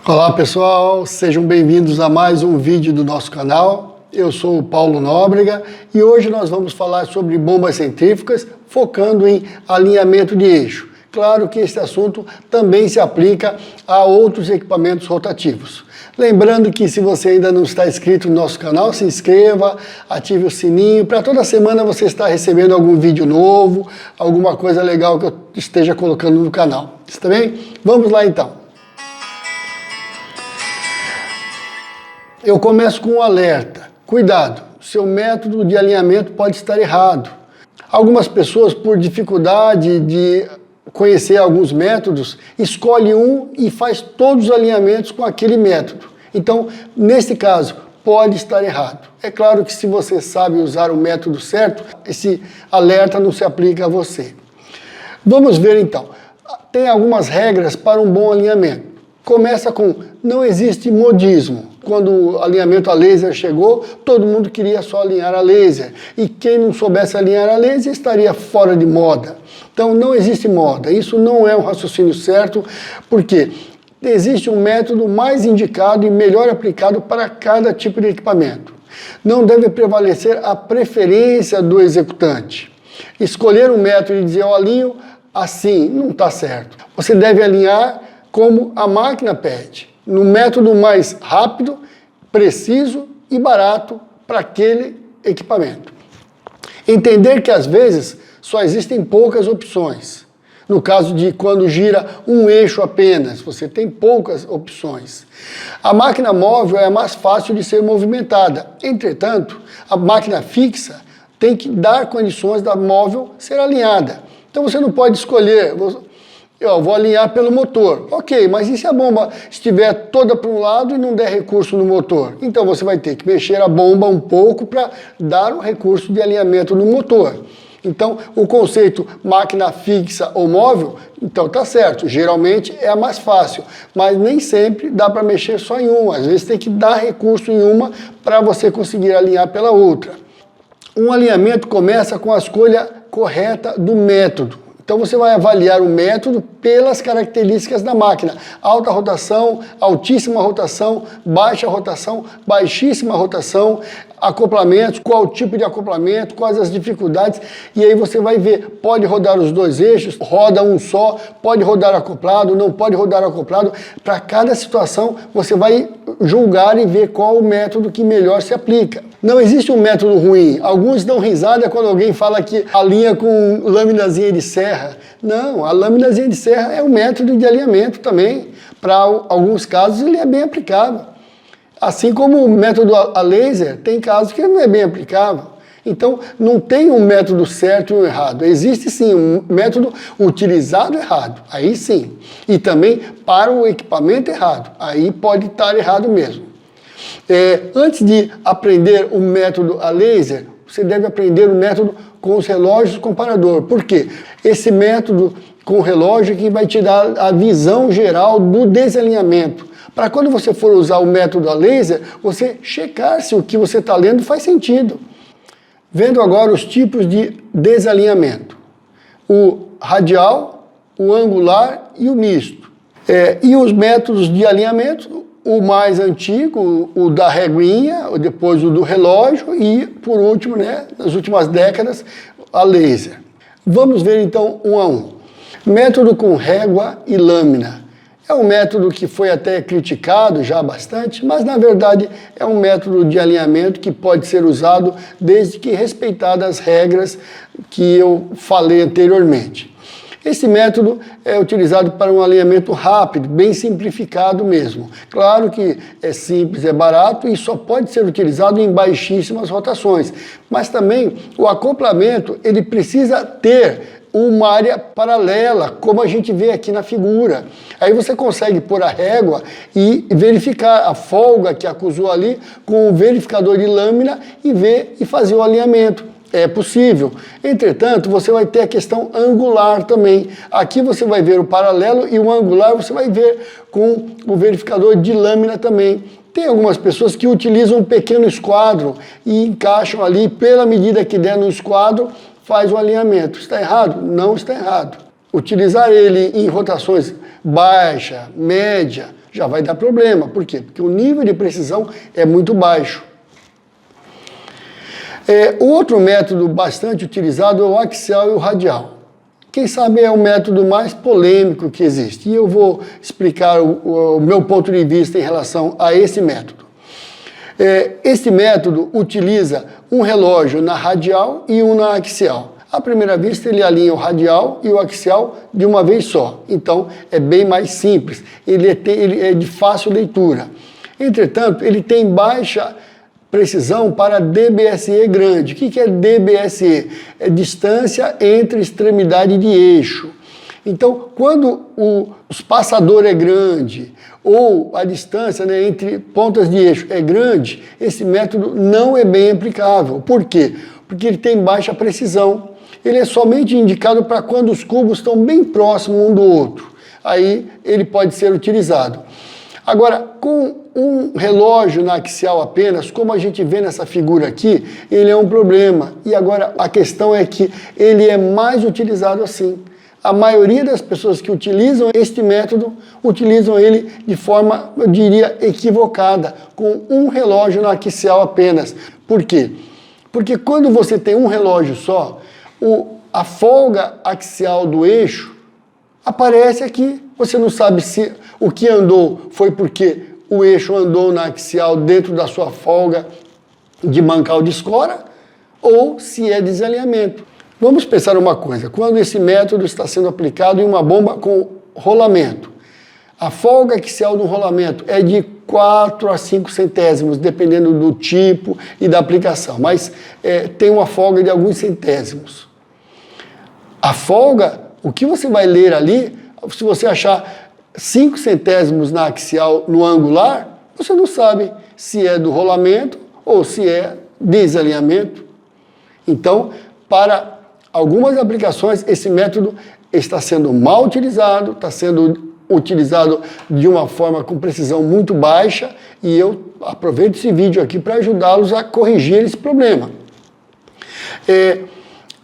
Olá pessoal, sejam bem-vindos a mais um vídeo do nosso canal. Eu sou o Paulo Nóbrega e hoje nós vamos falar sobre bombas centrífugas, focando em alinhamento de eixo. Claro que esse assunto também se aplica a outros equipamentos rotativos. Lembrando que se você ainda não está inscrito no nosso canal, se inscreva, ative o sininho, para toda semana você estar recebendo algum vídeo novo, alguma coisa legal que eu esteja colocando no canal. Está bem? Vamos lá então. Eu começo com um alerta. Cuidado, seu método de alinhamento pode estar errado. Algumas pessoas, por dificuldade de conhecer alguns métodos, escolhe um e faz todos os alinhamentos com aquele método. Então, nesse caso, pode estar errado. É claro que se você sabe usar o método certo, esse alerta não se aplica a você. Vamos ver então. Tem algumas regras para um bom alinhamento. Começa com: não existe modismo. Quando o alinhamento a laser chegou, todo mundo queria só alinhar a laser. E quem não soubesse alinhar a laser estaria fora de moda. Então não existe moda. Isso não é um raciocínio certo, porque existe um método mais indicado e melhor aplicado para cada tipo de equipamento. Não deve prevalecer a preferência do executante. Escolher um método e dizer: eu alinho assim, não está certo. Você deve alinhar como a máquina pede, no método mais rápido, preciso e barato para aquele equipamento. Entender que às vezes só existem poucas opções. No caso de quando gira um eixo apenas, você tem poucas opções. A máquina móvel é a mais fácil de ser movimentada. Entretanto, a máquina fixa tem que dar condições da móvel ser alinhada. Então você não pode escolher: eu vou alinhar pelo motor. Ok, mas e se a bomba estiver toda para um lado e não der recurso no motor? Então você vai ter que mexer a bomba um pouco para dar um recurso de alinhamento no motor. Então o conceito máquina fixa ou móvel, então tá certo, geralmente é a mais fácil, mas nem sempre dá para mexer só em uma. Às vezes tem que dar recurso em uma para você conseguir alinhar pela outra. Um alinhamento começa com a escolha correta do método. Então você vai avaliar o método pelas características da máquina: alta rotação, altíssima rotação, baixa rotação, baixíssima rotação, acoplamentos, qual tipo de acoplamento, quais as dificuldades, e aí você vai ver: pode rodar os dois eixos, roda um só, pode rodar acoplado, não pode rodar acoplado. Para cada situação você vai julgar e ver qual o método que melhor se aplica. Não existe um método ruim. Alguns dão risada quando alguém fala que alinha com laminazinha de serra. Não, a laminazinha de serra é um método de alinhamento também. Para alguns casos ele é bem aplicável. Assim como o método a laser, tem casos que não é bem aplicável. Então não tem um método certo e um errado. Existe sim um método utilizado errado, aí sim. E também para o equipamento errado, aí pode estar errado mesmo. Antes de aprender o método a laser, você deve aprender o método com os relógios comparador. Por quê? Esse método com o relógio é que vai te dar a visão geral do desalinhamento. Para quando você for usar o método a laser, você checar se o que você está lendo faz sentido. Vendo agora os tipos de desalinhamento: o radial, o angular e o misto. E os métodos de alinhamento: o mais antigo, o da reguinha, depois o do relógio e, por último, nas últimas décadas, a laser. Vamos ver então um a um. Método com régua e lâmina. É um método que foi até criticado já bastante, mas na verdade é um método de alinhamento que pode ser usado desde que respeitadas as regras que eu falei anteriormente. Esse método é utilizado para um alinhamento rápido, bem simplificado mesmo. Claro que é simples, é barato e só pode ser utilizado em baixíssimas rotações. Mas também o acoplamento, ele precisa ter uma área paralela, como a gente vê aqui na figura. Aí você consegue pôr a régua e verificar a folga que acusou ali com o verificador de lâmina e ver e fazer o alinhamento. É possível. Entretanto, você vai ter a questão angular também. Aqui você vai ver o paralelo e o angular você vai ver com o verificador de lâmina também. Tem algumas pessoas que utilizam um pequeno esquadro e encaixam ali pela medida que der no esquadro, faz o alinhamento. Está errado? Não está errado. Utilizar ele em rotações baixa, média, já vai dar problema. Por quê? Porque o nível de precisão é muito baixo. O outro método bastante utilizado é o axial e o radial. Quem sabe é o método mais polêmico que existe. E eu vou explicar o meu ponto de vista em relação a esse método. Este método utiliza um relógio na radial e um na axial. À primeira vista, ele alinha o radial e o axial de uma vez só. Então, é bem mais simples. Ele é de fácil leitura. Entretanto, ele tem baixa precisão para DBSE grande. O que é DBSE? É distância entre extremidade de eixo. Então, quando o espaçador é grande ou a distância, né, entre pontas de eixo é grande, esse método não é bem aplicável. Por quê? Porque ele tem baixa precisão. Ele é somente indicado para quando os cubos estão bem próximos um do outro. Aí ele pode ser utilizado. Agora, com um relógio na axial apenas, como a gente vê nessa figura aqui, ele é um problema. E agora a questão é que ele é mais utilizado assim. A maioria das pessoas que utilizam este método, utilizam ele de forma, eu diria, equivocada, com um relógio na axial apenas. Por quê? Porque quando você tem um relógio só, a folga axial do eixo aparece aqui. Você não sabe se o que andou foi porque o eixo andou na axial dentro da sua folga de mancal de escora ou se é desalinhamento. Vamos pensar uma coisa, quando esse método está sendo aplicado em uma bomba com rolamento, a folga axial do rolamento é de 4 a 5 centésimos, dependendo do tipo e da aplicação, mas tem uma folga de alguns centésimos. A folga, o que você vai ler ali, se você achar 5 centésimos na axial no angular, você não sabe se é do rolamento ou se é desalinhamento. Então, para algumas aplicações, esse método está sendo mal utilizado, está sendo utilizado de uma forma com precisão muito baixa e eu aproveito esse vídeo aqui para ajudá-los a corrigir esse problema.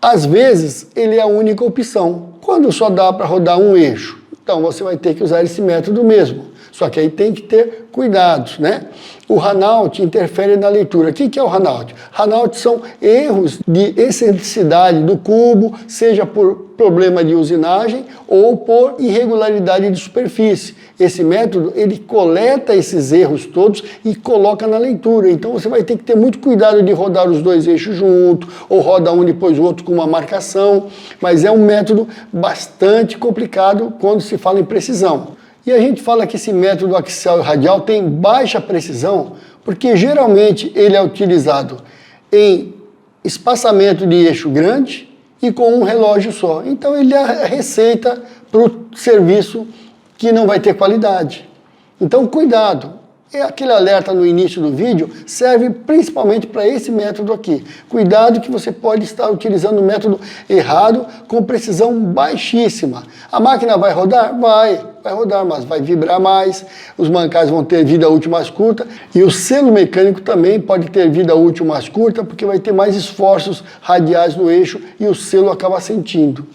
Às vezes, ele é a única opção. Quando só dá para rodar um eixo, então você vai ter que usar esse método mesmo. Só que aí tem que ter cuidados, né? O Ranaut interfere na leitura. O que é o Ranaut? Ranaut são erros de excentricidade do cubo, seja por problema de usinagem ou por irregularidade de superfície. Esse método, ele coleta esses erros todos e coloca na leitura. Então você vai ter que ter muito cuidado de rodar os dois eixos juntos, ou roda um depois o outro com uma marcação. Mas é um método bastante complicado quando se fala em precisão. E a gente fala que esse método axial e radial tem baixa precisão, porque geralmente ele é utilizado em espaçamento de eixo grande e com um relógio só. Então ele é a receita para o serviço que não vai ter qualidade. Então cuidado. Aquele alerta no início do vídeo serve principalmente para esse método aqui. Cuidado que você pode estar utilizando o método errado com precisão baixíssima. A máquina vai rodar? Vai rodar, mas vai vibrar mais, os mancais vão ter vida útil mais curta e o selo mecânico também pode ter vida útil mais curta porque vai ter mais esforços radiais no eixo e o selo acaba sentindo.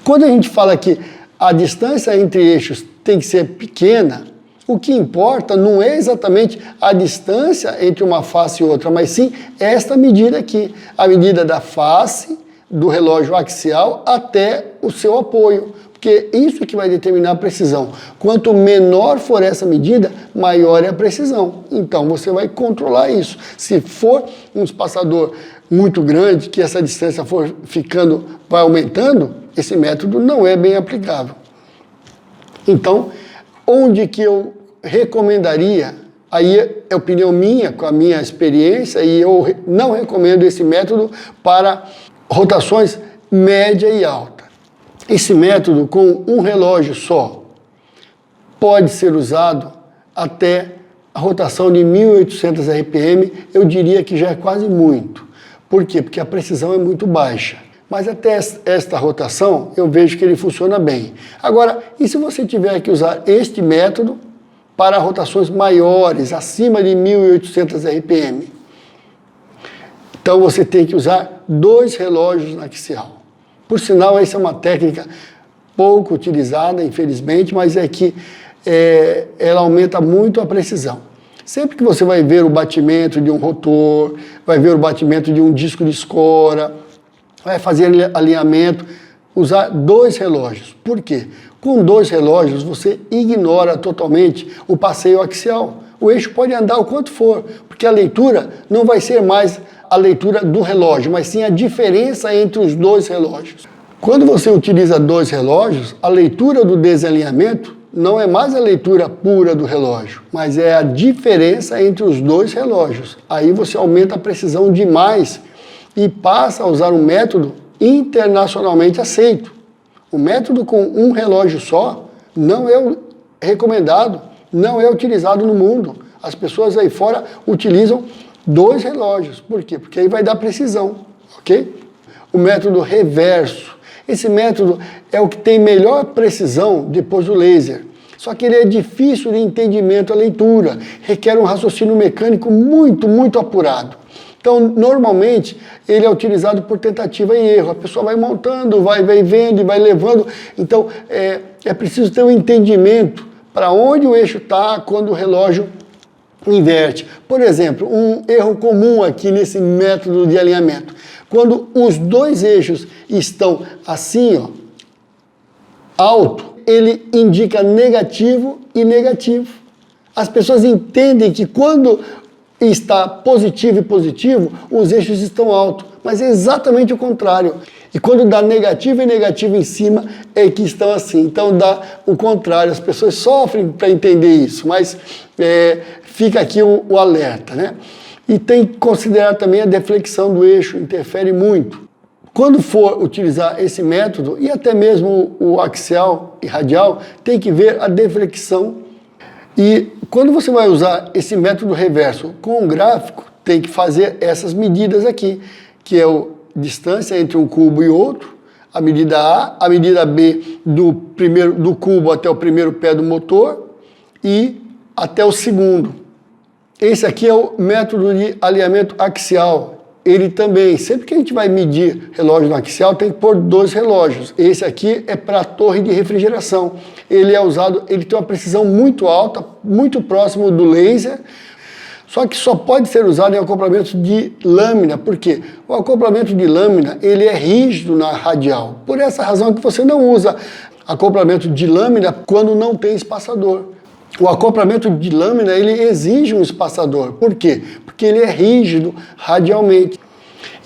Quando a gente fala que a distância entre eixos tem que ser pequena, o que importa não é exatamente a distância entre uma face e outra, mas sim esta medida aqui, a medida da face do relógio axial até o seu apoio, porque isso é que vai determinar a precisão. Quanto menor for essa medida, maior é a precisão. Então você vai controlar isso. Se for um espaçador muito grande, que essa distância vai aumentando, esse método não é bem aplicável. Então, onde que eu recomendaria, aí é opinião minha, com a minha experiência, e eu não recomendo esse método para rotações média e alta. Esse método com um relógio só pode ser usado até a rotação de 1800 RPM, eu diria que já é quase muito. Por quê? Porque a precisão é muito baixa. Mas até esta rotação eu vejo que ele funciona bem. Agora, e se você tiver que usar este método para rotações maiores, acima de 1800 RPM? Então você tem que usar 2 relógios na axial. Por sinal, essa é uma técnica pouco utilizada, infelizmente, mas é que ela aumenta muito a precisão. Sempre que você vai ver o batimento de um rotor, vai ver o batimento de um disco de escora, vai fazer alinhamento, usar 2 relógios. Por quê? Com 2 relógios você ignora totalmente o passeio axial. O eixo pode andar o quanto for, porque a leitura não vai ser mais a leitura do relógio, mas sim a diferença entre os 2 relógios. Quando você utiliza 2 relógios, a leitura do desalinhamento não é mais a leitura pura do relógio, mas é a diferença entre os 2 relógios. Aí você aumenta a precisão demais e passa a usar um método internacionalmente aceito. O método com um relógio só não é recomendado, não é utilizado no mundo. As pessoas aí fora utilizam 2 relógios. Por quê? Porque aí vai dar precisão, ok? O método reverso. Esse método é o que tem melhor precisão depois do laser. Só que ele é difícil de entendimento a leitura, requer um raciocínio mecânico muito apurado. Então, normalmente, ele é utilizado por tentativa e erro. A pessoa vai montando, vai vendo e vai levando. Então, é preciso ter um entendimento para onde o eixo está quando o relógio inverte. Por exemplo, um erro comum aqui nesse método de alinhamento. Quando os 2 eixos estão assim, ó, alto, ele indica negativo e negativo. As pessoas entendem que quando está positivo e positivo, os eixos estão altos, mas é exatamente o contrário. E quando dá negativo e negativo em cima, é que estão assim. Então dá o contrário, as pessoas sofrem para entender isso, mas fica aqui o alerta, né? E tem que considerar também a deflexão do eixo, interfere muito. Quando for utilizar esse método, e até mesmo o axial e radial, tem que ver a deflexão. E quando você vai usar esse método reverso com um gráfico, tem que fazer essas medidas aqui, que é a distância entre um cubo e outro, a medida A, a medida B do cubo até o primeiro pé do motor e até o segundo. Esse aqui é o método de alinhamento axial. Ele também, sempre que a gente vai medir relógio no axial, tem que pôr 2 relógios. Esse aqui é para a torre de refrigeração. Ele é usado, ele tem uma precisão muito alta, muito próximo do laser, só que só pode ser usado em acoplamento de lâmina. Por quê? O acoplamento de lâmina, ele é rígido na radial. Por essa razão que você não usa acoplamento de lâmina quando não tem espaçador. O acoplamento de lâmina, ele exige um espaçador. Por quê? Porque ele é rígido radialmente.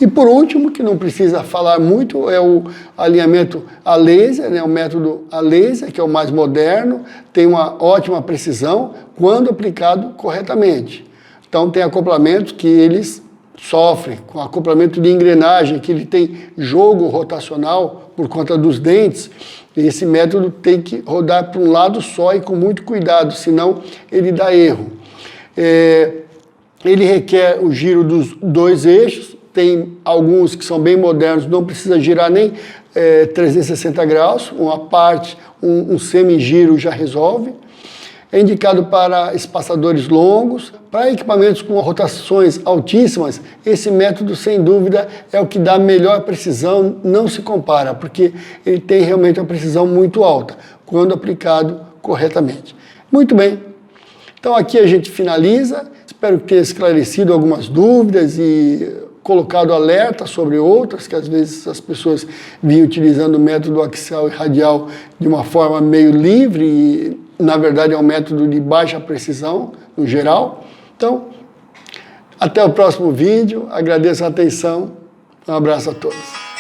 E por último, que não precisa falar muito, é o alinhamento a laser, né? O método a laser, que é o mais moderno, tem uma ótima precisão quando aplicado corretamente. Então tem acoplamentos que eles sofrem com acoplamento de engrenagem, que ele tem jogo rotacional por conta dos dentes. Esse método tem que rodar para um lado só e com muito cuidado, senão ele dá erro. Ele requer o giro dos 2 eixos, tem alguns que são bem modernos, não precisa girar nem 360 graus, uma parte, um semigiro já resolve. É indicado para espaçadores longos, para equipamentos com rotações altíssimas, esse método, sem dúvida, é o que dá melhor precisão, não se compara, porque ele tem realmente uma precisão muito alta, quando aplicado corretamente. Muito bem, então aqui a gente finaliza, espero que tenha esclarecido algumas dúvidas e colocado alerta sobre outras, que às vezes as pessoas vinham utilizando o método axial e radial de uma forma meio livre e, na verdade, é um método de baixa precisão, no geral. Então, até o próximo vídeo. Agradeço a atenção. Um abraço a todos.